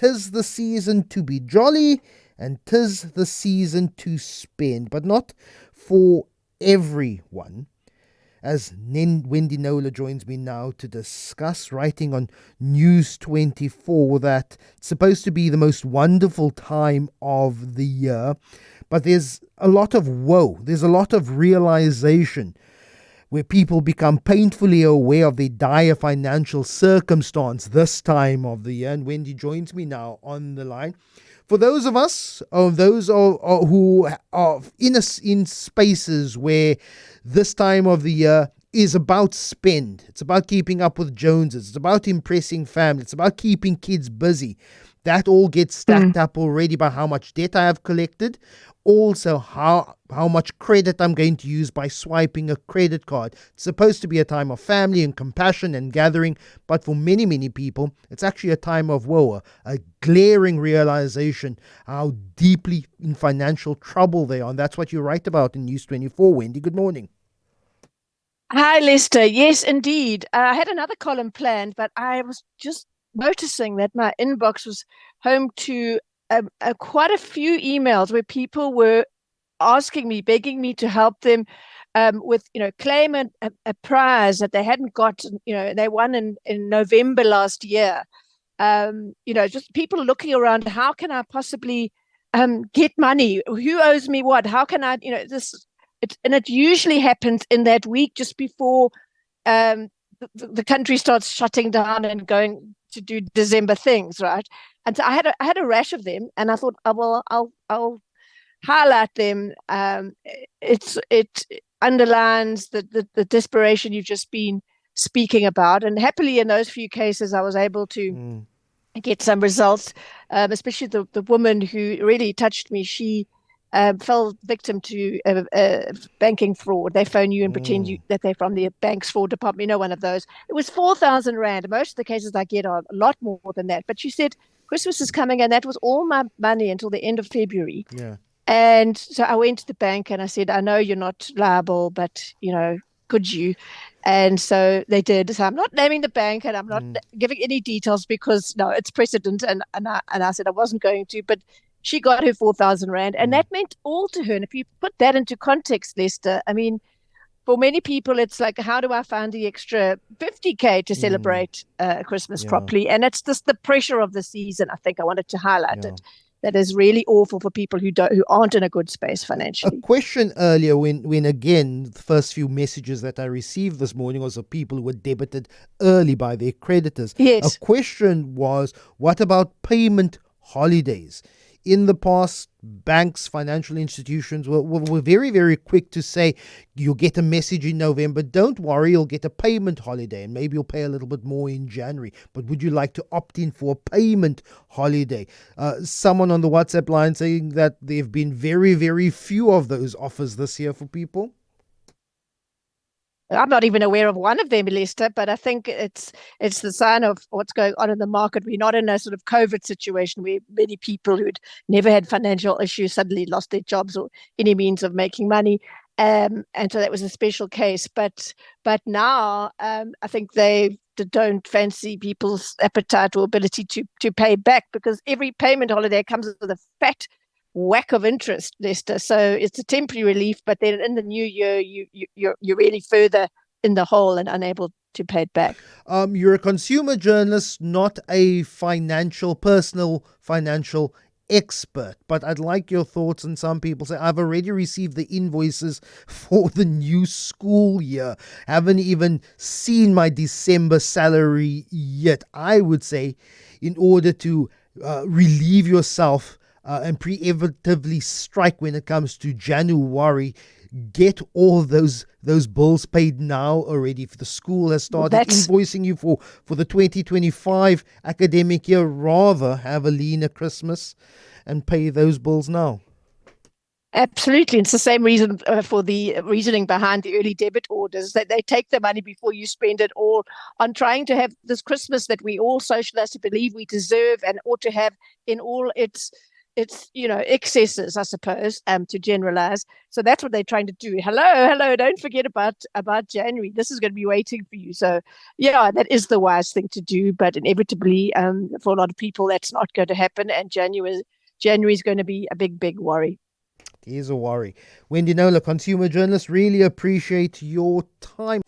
'tis the season to be jolly, and 'tis the season to spend, but not for everyone. As Wendy Knowler joins me now to discuss, writing on News 24, that it's supposed to be the most wonderful time of the year, but there's a lot of woe, there's a lot of realization where people become painfully aware of their dire financial circumstance this time of the year. And Wendy joins me now on the line. For those of us, who are in spaces where this time of the year is about spend, it's about keeping up with Joneses, it's about impressing family, it's about keeping kids busy. That all gets stacked up already by how much debt I have collected. Also, how much credit I'm going to use by swiping a credit card. It's supposed to be a time of family and compassion and gathering, but for many, many people, it's actually a time of woe, a glaring realization how deeply in financial trouble they are. And that's what you write about in News 24. Wendy, good morning. Hi, Lester. Yes, indeed. I had another column planned, but I was just noticing that my inbox was home to quite a few emails where people were asking me, begging me to help them with, claim a prize that they hadn't got, they won in November last year. Just people looking around, how can I possibly get money? Who owes me what? How can I, and it usually happens in that week just before the country starts shutting down and going to do December things, right? And so I had a rash of them, and I thought, oh, well, I'll highlight them. It underlines the desperation you've just been speaking about, and happily in those few cases, I was able to get some results. Especially the woman who really touched me. She fell victim to banking fraud. They phone you and pretend that they're from the bank's fraud department. One of those. It was 4,000 rand. Most of the cases I get are a lot more than that. But she said Christmas is coming, and that was all my money until the end of February. Yeah. And so I went to the bank and I said, I know you're not liable, but could you? And so they did. So I'm not naming the bank, and I'm not giving any details because no, it's precedent. And I said I wasn't going to, but she got her 4,000 rand, and that meant all to her. And if you put that into context, Lester, I mean, for many people, it's like, how do I find the extra 50K to celebrate Christmas properly? And it's just the pressure of the season. I think I wanted to highlight it. That is really awful for people who aren't in a good space financially. A question earlier when again, the first few messages that I received this morning was of people who were debited early by their creditors. Yes. A question was, what about payment holidays? In the past, banks, financial institutions were very, very quick to say, you'll get a message in November, don't worry, you'll get a payment holiday, and maybe you'll pay a little bit more in January. But would you like to opt in for a payment holiday? Someone on the WhatsApp line saying that there have been very, very few of those offers this year for people. I'm not even aware of one of them, Lester, but I think it's the sign of what's going on in the market. We're not in a sort of COVID situation where many people who'd never had financial issues suddenly lost their jobs or any means of making money. And so that was a special case. But now I think they don't fancy people's appetite or ability to pay back, because every payment holiday comes with a fat whack of interest, Lester. So it's a temporary relief, but then in the new year, you're really further in the hole and unable to pay it back. You're a consumer journalist, not a personal financial expert, but I'd like your thoughts. And some people say, I've already received the invoices for the new school year, haven't even seen my December salary yet. I would say, in order to relieve yourself and preemptively strike when it comes to January, get all those bills paid now already. If the school has started invoicing you for the 2025 academic year, rather have a leaner Christmas and pay those bills now. Absolutely. It's the same reason for the reasoning behind the early debit orders, that they take the money before you spend it all on trying to have this Christmas that we all socialists believe we deserve and ought to have in all its it's excesses, I suppose, to generalize. So that's what they're trying to do. Hello, don't forget about January. This is going to be waiting for you. So yeah, that is the wise thing to do, but inevitably, for a lot of people, that's not going to happen, and January is going to be a big worry. It is a worry. Wendy Knowler, consumer journalist, really appreciate your time.